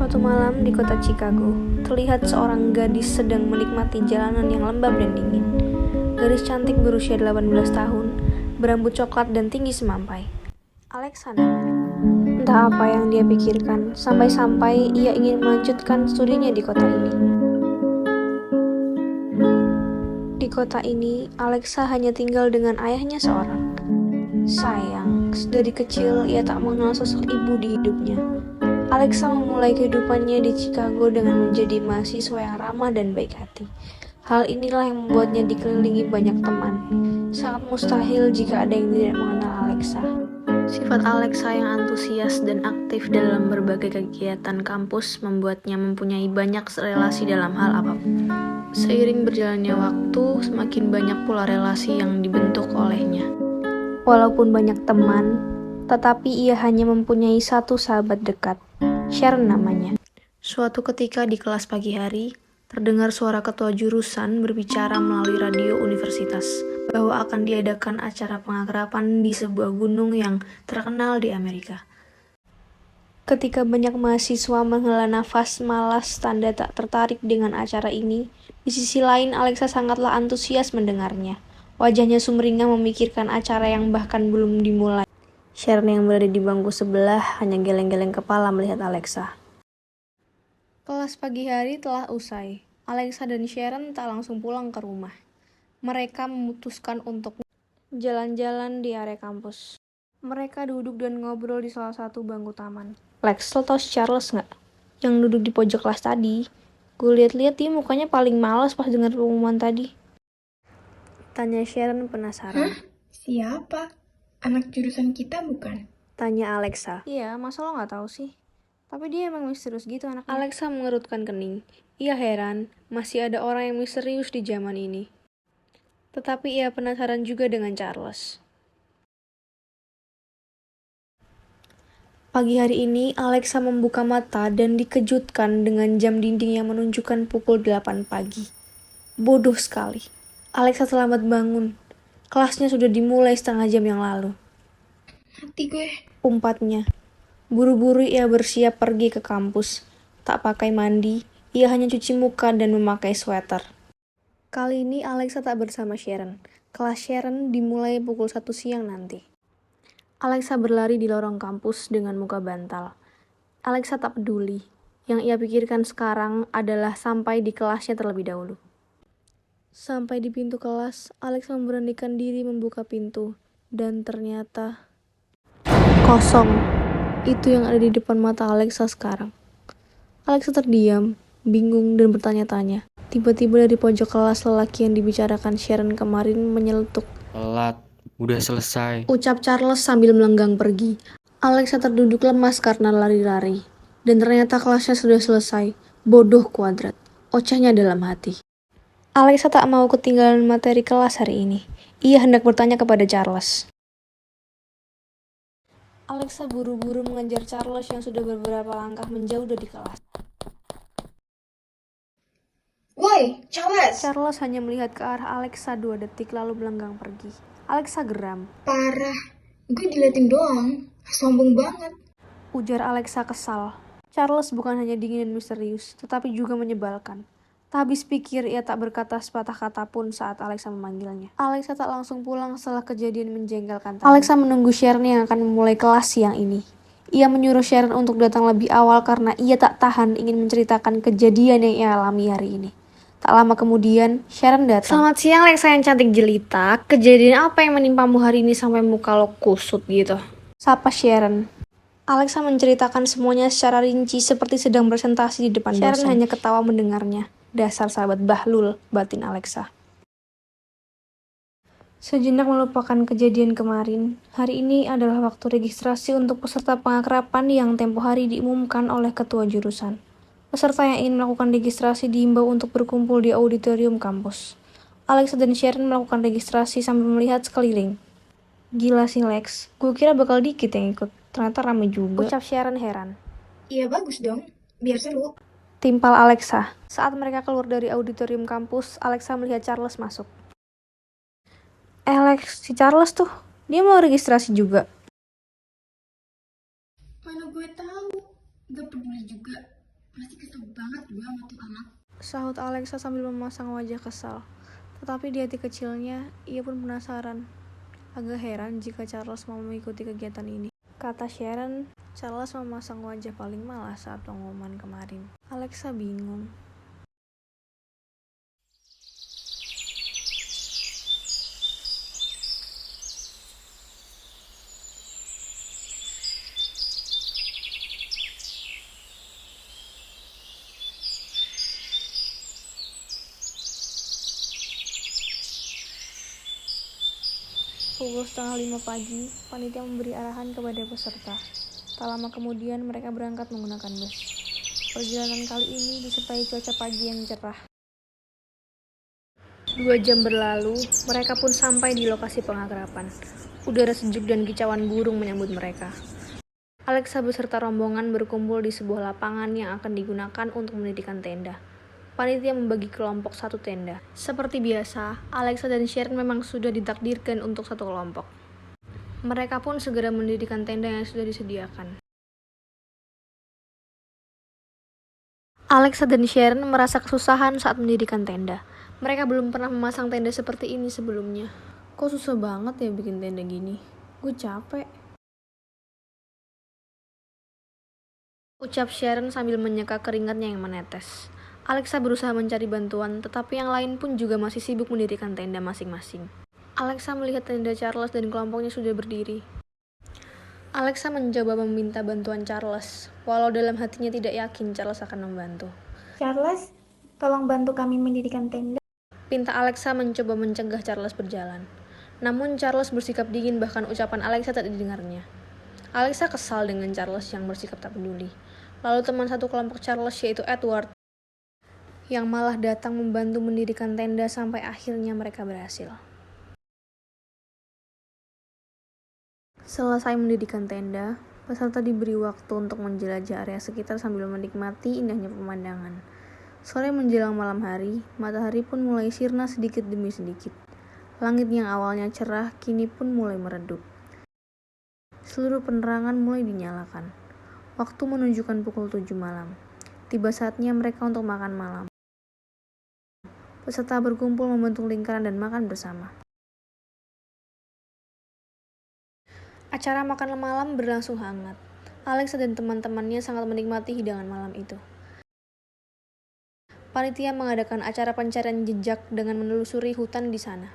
Suatu malam di kota Chicago, terlihat seorang gadis sedang menikmati jalanan yang lembab dan dingin. Gadis cantik berusia 18 tahun, berambut coklat dan tinggi semampai. Alexa namanya. Entah apa yang dia pikirkan, sampai-sampai ia ingin melanjutkan studinya di kota ini. Di kota ini, Alexa hanya tinggal dengan ayahnya seorang. Sayang, dari kecil ia tak mengenal sosok ibu di hidupnya. Alexa memulai kehidupannya di Chicago dengan menjadi mahasiswa yang ramah dan baik hati. Hal inilah yang membuatnya dikelilingi banyak teman. Sangat mustahil jika ada yang tidak mengenal Alexa. Sifat Alexa yang antusias dan aktif dalam berbagai kegiatan kampus membuatnya mempunyai banyak relasi dalam hal apapun. Seiring berjalannya waktu, semakin banyak pula relasi yang dibentuk olehnya. Walaupun banyak teman, tetapi ia hanya mempunyai satu sahabat dekat, Sharon namanya. Suatu ketika di kelas pagi hari, terdengar suara ketua jurusan berbicara melalui radio universitas bahwa akan diadakan acara pengakraban di sebuah gunung yang terkenal di Amerika. Ketika banyak mahasiswa menghela nafas malas tanda tak tertarik dengan acara ini, di sisi lain Alexa sangatlah antusias mendengarnya. Wajahnya sumringah memikirkan acara yang bahkan belum dimulai. Sharon yang berada di bangku sebelah hanya geleng-geleng kepala melihat Alexa. Kelas pagi hari telah usai. Alexa dan Sharon tak langsung pulang ke rumah. Mereka memutuskan untuk jalan-jalan di area kampus. Mereka duduk dan ngobrol di salah satu bangku taman. Lex, lo tau si Charles nggak? Yang duduk di pojok kelas tadi. Gue liat-liat dia mukanya paling malas pas dengar pengumuman tadi. Tanya Sharon penasaran. Hah? Siapa? Anak jurusan kita bukan? Tanya Alexa. Iya, masa lo nggak tahu sih? Tapi dia emang misterius gitu anaknya. Alexa mengerutkan kening. Ia heran, masih ada orang yang misterius di zaman ini. Tetapi ia penasaran juga dengan Charles. Pagi hari ini, Alexa membuka mata dan dikejutkan dengan jam dinding yang menunjukkan pukul 8 pagi. Bodoh sekali. Alexa terlambat bangun. Kelasnya sudah dimulai setengah jam yang lalu. Mati gue. Umpatnya. Buru-buru ia bersiap pergi ke kampus. Tak pakai mandi, ia hanya cuci muka dan memakai sweater. Kali ini Alexa tak bersama Sharon. Kelas Sharon dimulai pukul 1 siang nanti. Alexa berlari di lorong kampus dengan muka bantal. Alexa tak peduli. Yang ia pikirkan sekarang adalah sampai di kelasnya terlebih dahulu. Sampai di pintu kelas, Alexa memberanikan diri membuka pintu. Dan ternyata kosong. Itu yang ada di depan mata Alexa sekarang. Alexa terdiam, bingung dan bertanya-tanya. Tiba-tiba dari pojok kelas lelaki yang dibicarakan Sharon kemarin menyeletuk. Telat, udah selesai. Ucap Charles sambil melenggang pergi. Alexa terduduk lemas karena lari-lari. Dan ternyata kelasnya sudah selesai. Bodoh kuadrat. Ocehnya dalam hati. Alexa tak mau ketinggalan materi kelas hari ini. Ia hendak bertanya kepada Charles. Alexa buru-buru mengejar Charles yang sudah beberapa langkah menjauh dari kelas. Woi, Charles! Charles hanya melihat ke arah Alexa 2 detik lalu melenggang pergi. Alexa geram. Parah, gue diliatin doang. Sombong banget. Ujar Alexa kesal. Charles bukan hanya dingin dan misterius, tetapi juga menyebalkan. Tak habis pikir, ia tak berkata sepatah kata pun saat Alexa memanggilnya. Alexa tak langsung pulang setelah kejadian menjengkelkan tadi. Alexa menunggu Sharon yang akan memulai kelas siang ini. Ia menyuruh Sharon untuk datang lebih awal karena ia tak tahan ingin menceritakan kejadian yang ia alami hari ini. Tak lama kemudian, Sharon datang. Selamat siang, Alexa yang cantik jelita. Kejadian apa yang menimpamu hari ini sampai muka lo kusut gitu? Sapa Sharon. Alexa menceritakan semuanya secara rinci seperti sedang presentasi di depan dosen. Sharon hanya ketawa mendengarnya. Dasar sahabat bahlul, batin Alexa. Sejenak melupakan kejadian kemarin, hari ini adalah waktu registrasi untuk peserta pengakraban yang tempo hari diumumkan oleh ketua jurusan. Peserta yang ingin melakukan registrasi diimbau untuk berkumpul di auditorium kampus. Alexa dan Sharon melakukan registrasi sambil melihat sekeliling. Gila sih Lex, gue kira bakal dikit yang ikut, ternyata ramai juga. Ucap Sharon heran. Iya bagus dong, biar seru. Timpal Alexa. Saat mereka keluar dari auditorium kampus, Alexa melihat Charles masuk. Lex, si Charles tuh, dia mau registrasi juga. Mana gue tahu, gak peduli juga. banget tuh anak. Sahut Alexa sambil memasang wajah kesal. Tetapi di hati kecilnya, ia pun penasaran. Agak heran jika Charles mau mengikuti kegiatan ini. Kata Sharon, Charles memasang wajah paling malas saat pengumuman kemarin. Alexa bingung. Pukul 4:30 pagi, panitia memberi arahan kepada peserta. Tak lama kemudian mereka berangkat menggunakan bus. Perjalanan kali ini disertai cuaca pagi yang cerah. 2 jam berlalu, mereka pun sampai di lokasi pengakraban. Udara sejuk dan kicauan burung menyambut mereka. Alexa beserta rombongan berkumpul di sebuah lapangan yang akan digunakan untuk mendirikan tenda. Panitia membagi kelompok satu tenda. Seperti biasa, Alexa dan Sharon memang sudah ditakdirkan untuk satu kelompok. Mereka pun segera mendirikan tenda yang sudah disediakan. Alexa dan Sharon merasa kesusahan saat mendirikan tenda. Mereka belum pernah memasang tenda seperti ini sebelumnya. Kok susah banget ya bikin tenda gini? Gue capek. Ucap Sharon sambil menyeka keringatnya yang menetes. Alexa berusaha mencari bantuan, tetapi yang lain pun juga masih sibuk mendirikan tenda masing-masing. Alexa melihat tenda Charles dan kelompoknya sudah berdiri. Alexa mencoba meminta bantuan Charles, walau dalam hatinya tidak yakin Charles akan membantu. Charles, tolong bantu kami mendirikan tenda. Pinta Alexa mencoba mencegah Charles berjalan. Namun Charles bersikap dingin, bahkan ucapan Alexa tak didengarnya. Alexa kesal dengan Charles yang bersikap tak peduli. Lalu teman satu kelompok Charles, yaitu Edward, yang malah datang membantu mendirikan tenda sampai akhirnya mereka berhasil. Selesai mendirikan tenda, peserta diberi waktu untuk menjelajah area sekitar sambil menikmati indahnya pemandangan. Sore menjelang malam hari, matahari pun mulai sirna sedikit demi sedikit. Langit yang awalnya cerah kini pun mulai meredup. Seluruh penerangan mulai dinyalakan. Waktu menunjukkan pukul 7 malam. Tiba saatnya mereka untuk makan malam. Peserta berkumpul membentuk lingkaran dan makan bersama. Acara makan malam berlangsung hangat. Alexa dan teman-temannya sangat menikmati hidangan malam itu. Panitia mengadakan acara pencarian jejak dengan menelusuri hutan di sana.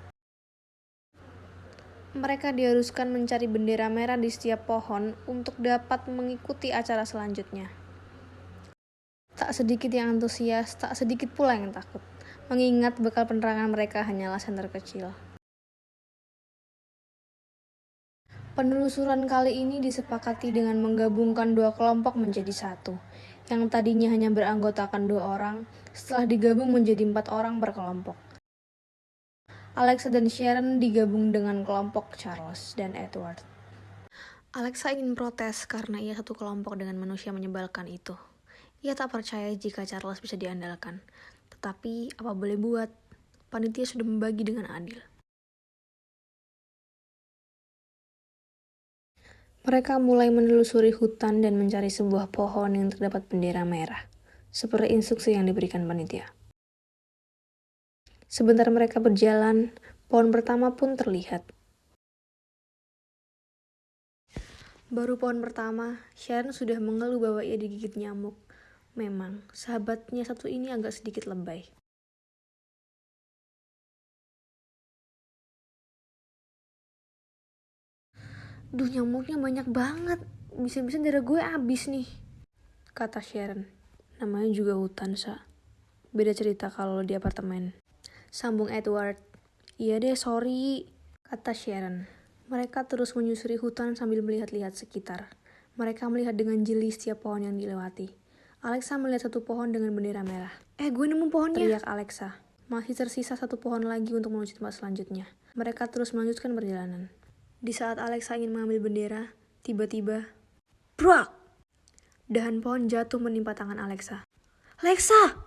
Mereka diharuskan mencari bendera merah di setiap pohon untuk dapat mengikuti acara selanjutnya. Tak sedikit yang antusias, tak sedikit pula yang takut, mengingat bekal penerangan mereka hanyalah senter kecil. Penelusuran kali ini disepakati dengan menggabungkan 2 kelompok menjadi satu, yang tadinya hanya beranggotakan 2 orang, setelah digabung menjadi 4 orang per kelompok. Alexa dan Sharon digabung dengan kelompok Charles dan Edward. Alexa ingin protes karena ia satu kelompok dengan manusia menyebalkan itu. Ia tak percaya jika Charles bisa diandalkan. Tetapi apa boleh buat, panitia sudah membagi dengan adil. Mereka mulai menelusuri hutan dan mencari sebuah pohon yang terdapat bendera merah, seperti instruksi yang diberikan panitia. Sebentar mereka berjalan, pohon pertama pun terlihat. Baru pohon pertama, Sharon sudah mengeluh bahwa ia digigit nyamuk. Memang, sahabatnya satu ini agak sedikit lebay. Duh, nyamuknya banyak banget. Bisa-bisa darah gue abis nih, kata Sharon. Namanya juga hutan, Sa. Beda cerita kalau di apartemen. Sambung Edward. Iya deh, sorry, kata Sharon. Mereka terus menyusuri hutan sambil melihat-lihat sekitar. Mereka melihat dengan jeli setiap pohon yang dilewati. Alexa melihat satu pohon dengan bendera merah. Gue nemu pohonnya, teriak Alexa. Masih tersisa satu pohon lagi untuk menuju tempat selanjutnya. Mereka terus melanjutkan perjalanan. Di saat Alexa ingin mengambil bendera, tiba-tiba, brak! Dahan pohon jatuh menimpa tangan Alexa. Alexa!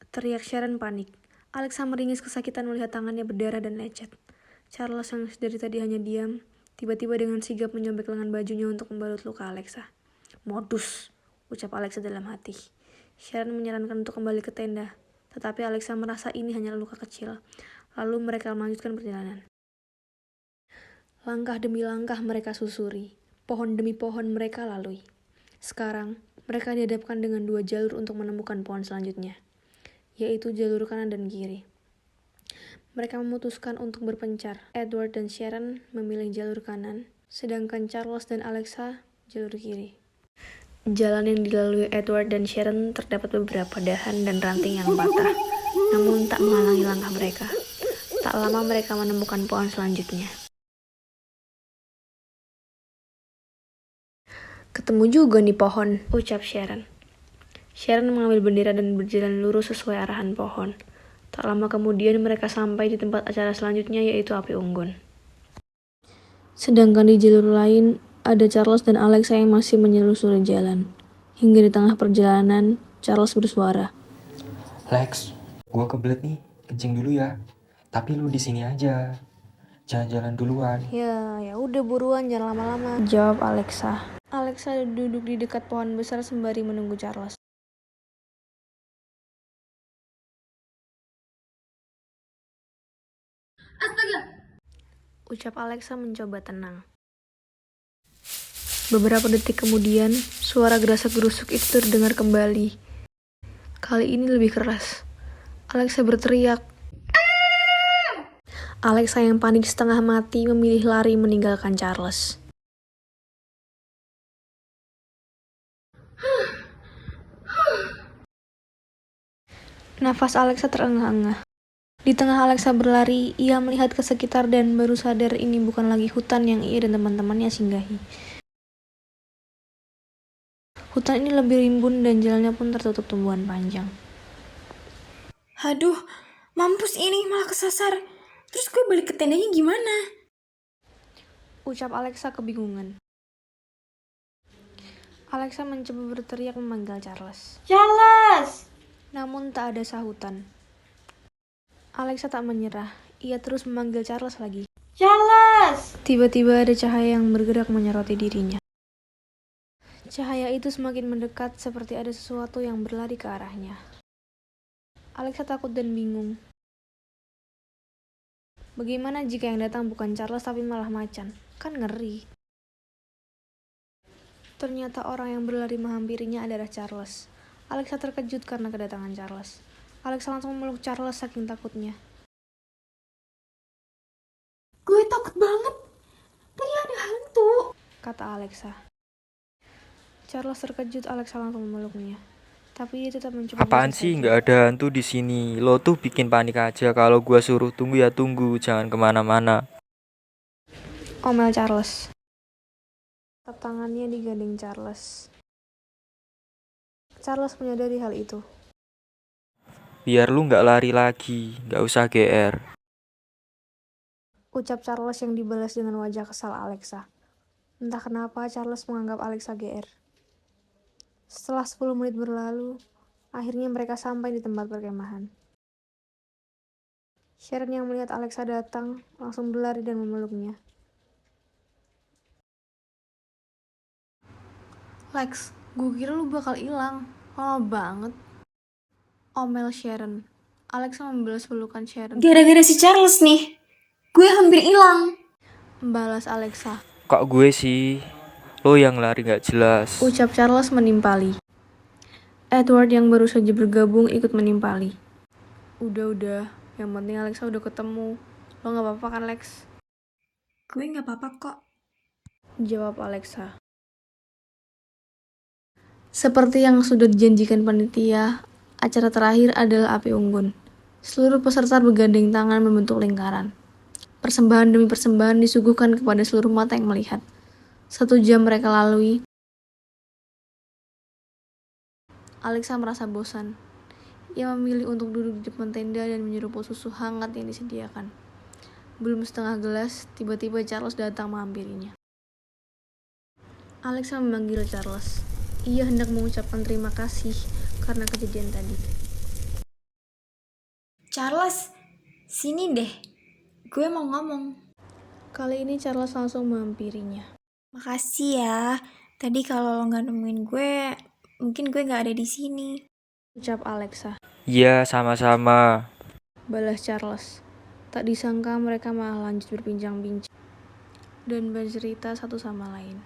Teriak Sharon panik. Alexa meringis kesakitan melihat tangannya berdarah dan lecet. Charles yang dari tadi hanya diam, tiba-tiba dengan sigap menjambek lengan bajunya untuk membalut luka Alexa. Modus, ucap Alexa dalam hati. Sharon menyarankan untuk kembali ke tenda, tetapi Alexa merasa ini hanya luka kecil. Lalu mereka melanjutkan perjalanan. Langkah demi langkah mereka susuri, pohon demi pohon mereka lalui. Sekarang, mereka dihadapkan dengan 2 jalur untuk menemukan pohon selanjutnya, yaitu jalur kanan dan kiri. Mereka memutuskan untuk berpencar. Edward dan Sharon memilih jalur kanan, sedangkan Charles dan Alexa jalur kiri. Jalan yang dilalui Edward dan Sharon terdapat beberapa dahan dan ranting yang patah, namun tak menghalangi langkah mereka. Tak lama mereka menemukan pohon selanjutnya. Ketemu juga nih pohon, ucap Sharon. Sharon mengambil bendera dan berjalan lurus sesuai arahan pohon. Tak lama kemudian mereka sampai di tempat acara selanjutnya, yaitu api unggun. Sedangkan di jalur lain, ada Charles dan Alexa yang masih menyelusuri jalan. Hingga di tengah perjalanan, Charles bersuara. Lex, gua kebelet nih, kencing dulu ya. Tapi lu di sini aja. Jangan jalan duluan. Ya udah buruan, jangan lama-lama, jawab Alexa. Alexa duduk di dekat pohon besar sembari menunggu Charles. Ucap Alexa mencoba tenang. Beberapa detik kemudian, suara gerasak-gerusuk itu terdengar kembali. Kali ini lebih keras. Alexa berteriak. Alexa yang panik setengah mati memilih lari meninggalkan Charles. Nafas Alexa terengah-engah. Di tengah Alexa berlari, ia melihat ke sekitar dan baru sadar ini bukan lagi hutan yang ia dan teman-temannya singgahi. Hutan ini lebih rimbun dan jalannya pun tertutup tumbuhan panjang. Aduh, mampus ini malah kesasar. Terus gue balik ke tendanya gimana? Ucap Alexa kebingungan. Alexa mencoba berteriak memanggil Charles. Charles! Namun tak ada sahutan. Alexa tak menyerah. Ia terus memanggil Charles lagi. Charles! Tiba-tiba ada cahaya yang bergerak menyoroti dirinya. Cahaya itu semakin mendekat seperti ada sesuatu yang berlari ke arahnya. Alexa takut dan bingung. Bagaimana jika yang datang bukan Charles tapi malah macan? Kan ngeri. Ternyata orang yang berlari menghampirinya adalah Charles. Alexa terkejut karena kedatangan Charles. Alexa langsung memeluk Charles saking takutnya. Gue takut banget. Tadi ada hantu, kata Alexa. Charles terkejut. Alexa langsung memeluknya. Tapi dia tetap mencoba. Apaan sih, nggak ada hantu di sini. Lo tuh bikin panik aja. Kalau gua suruh tunggu ya tunggu, jangan kemana-mana. Omel Charles. Tangannya digandeng Charles. Charles menyadari hal itu. Biar lu nggak lari lagi, nggak usah GR. Ucap Charles yang dibalas dengan wajah kesal Alexa. Entah kenapa Charles menganggap Alexa GR. Setelah 10 menit berlalu, akhirnya mereka sampai di tempat perkemahan. Sharon yang melihat Alexa datang langsung berlari dan memeluknya. Lex, gue kira lu bakal hilang. Lama banget. Omel Sharon. Alexa membalas pelukan Sharon. gara-gara si Charles nih. Gue hampir hilang. Membalas Alexa. Kok gue sih? Lo yang lari nggak jelas. Ucap Charles menimpali. Edward yang baru saja bergabung ikut menimpali. Udah. Yang penting Alexa udah ketemu. Lo gak apa-apa kan, Lex? Gue gak apa-apa kok. Jawab Alexa. Seperti yang sudah dijanjikan panitia, acara terakhir adalah api unggun. Seluruh peserta bergandeng tangan membentuk lingkaran. Persembahan demi persembahan disuguhkan kepada seluruh mata yang melihat. 1 jam mereka lalui. Alexa merasa bosan. Ia memilih untuk duduk di depan tenda dan menyeruput susu hangat yang disediakan. Belum setengah gelas, tiba-tiba Charles datang menghampirinya. Alexa memanggil Charles. Ia hendak mengucapkan terima kasih karena kejadian tadi. Charles, sini deh. Gue mau ngomong. Kali ini Charles langsung menghampirinya. Makasih ya. Tadi kalau lo gak nemuin gue, mungkin gue gak ada di sini. Ucap Alexa. Iya, sama-sama. Balas Charles. Tak disangka mereka malah lanjut berbincang-bincang dan bercerita satu sama lain.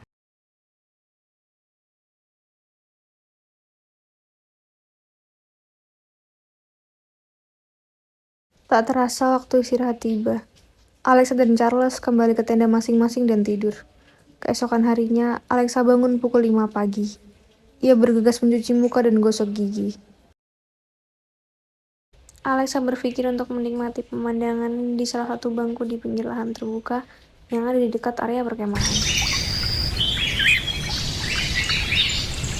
Tak terasa waktu istirahat tiba. Alexa dan Charles kembali ke tenda masing-masing dan tidur. Keesokan harinya, Alexa bangun pukul 5 pagi. Ia bergegas mencuci muka dan gosok gigi. Alexa berpikir untuk menikmati pemandangan di salah satu bangku di pinggir lahan terbuka yang ada di dekat area perkemahan.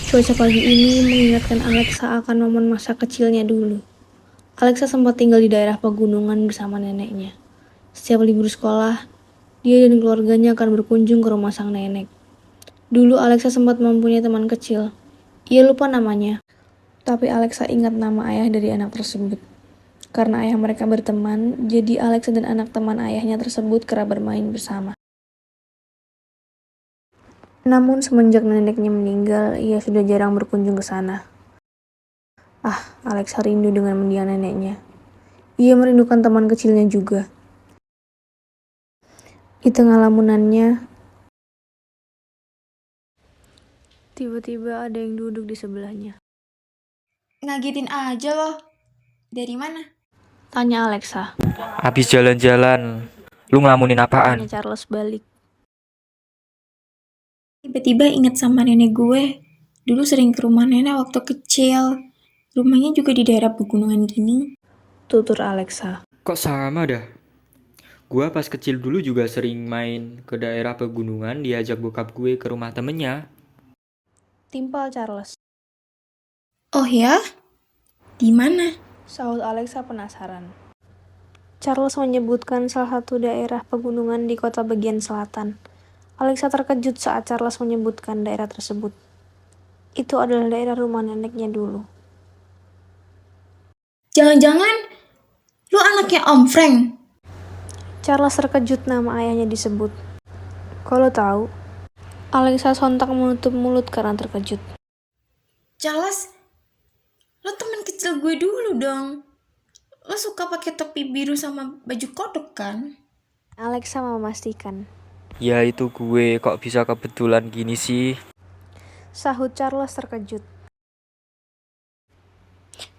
Cuaca pagi ini mengingatkan Alexa akan momen masa kecilnya dulu. Alexa sempat tinggal di daerah pegunungan bersama neneknya. Setiap libur sekolah, dia dan keluarganya akan berkunjung ke rumah sang nenek. Dulu Alexa sempat mempunyai teman kecil. Ia lupa namanya, tapi Alexa ingat nama ayah dari anak tersebut. Karena ayah mereka berteman, jadi Alexa dan anak teman ayahnya tersebut kerap bermain bersama. Namun semenjak neneknya meninggal, ia sudah jarang berkunjung ke sana. Alexa rindu dengan mendiang neneknya. Ia merindukan teman kecilnya juga. Di tengah lamunannya, tiba-tiba ada yang duduk di sebelahnya. Ngagetin aja loh. Dari mana? Tanya Alexa. Habis jalan-jalan, lu ngelamunin apaan? Tanya Charles balik. Tiba-tiba inget sama nenek gue. Dulu sering ke rumah nenek waktu kecil. Rumahnya juga di daerah pegunungan gini. Tutur Alexa. Kok sama dah? Gua pas kecil dulu juga sering main ke daerah pegunungan, diajak bokap gue ke rumah temennya. Timpal Charles. Oh ya? Di mana? Sahut Alexa penasaran. Charles menyebutkan salah satu daerah pegunungan di kota bagian selatan. Alexa terkejut saat Charles menyebutkan daerah tersebut. Itu adalah daerah rumah neneknya dulu. Jangan-jangan lu anaknya Om Frank? Charles terkejut nama ayahnya disebut. Kok lo tahu? Alexa sontak menutup mulut karena terkejut. Charles, lo teman kecil gue dulu dong. Lo suka pakai topi biru sama baju kodok kan? Alexa memastikan. Ya itu gue, kok bisa kebetulan gini sih? Sahut Charles terkejut.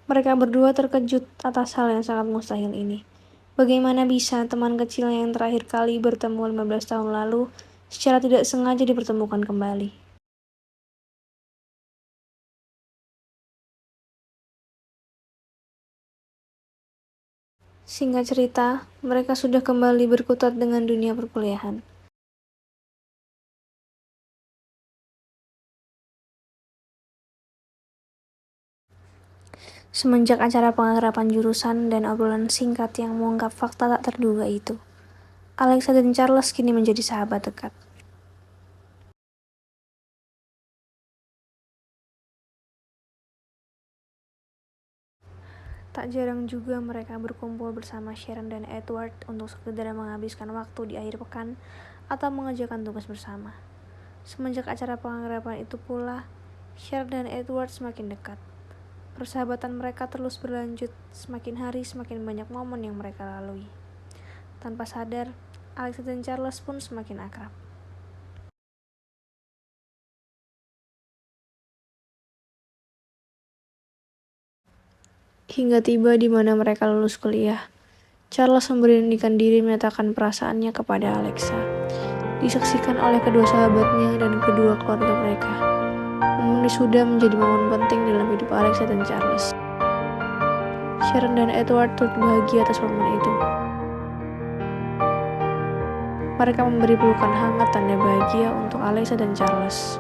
Mereka berdua terkejut atas hal yang sangat mustahil ini. Bagaimana bisa teman kecil yang terakhir kali bertemu 15 tahun lalu secara tidak sengaja dipertemukan kembali? Singkat cerita, mereka sudah kembali berkutat dengan dunia perkuliahan. Semenjak acara pengakraban jurusan dan obrolan singkat yang mengungkap fakta tak terduga itu, Alexa dan Charles kini menjadi sahabat dekat. Tak jarang juga mereka berkumpul bersama Sharon dan Edward untuk sekedar menghabiskan waktu di akhir pekan atau mengerjakan tugas bersama. Semenjak acara pengakraban itu pula, Sharon dan Edward semakin dekat. Persahabatan mereka terus berlanjut, semakin hari semakin banyak momen yang mereka lalui. Tanpa sadar, Alexa dan Charles pun semakin akrab. Hingga tiba di mana mereka lulus kuliah, Charles memberanikan diri menyatakan perasaannya kepada Alexa. Disaksikan oleh kedua sahabatnya dan kedua keluarga mereka. Momen wisuda menjadi momen penting dalam hidup Alexa dan Charles. Sharon dan Edward turut bahagia atas momen itu. Mereka memberi pelukan hangat tanda bahagia untuk Alexa dan Charles.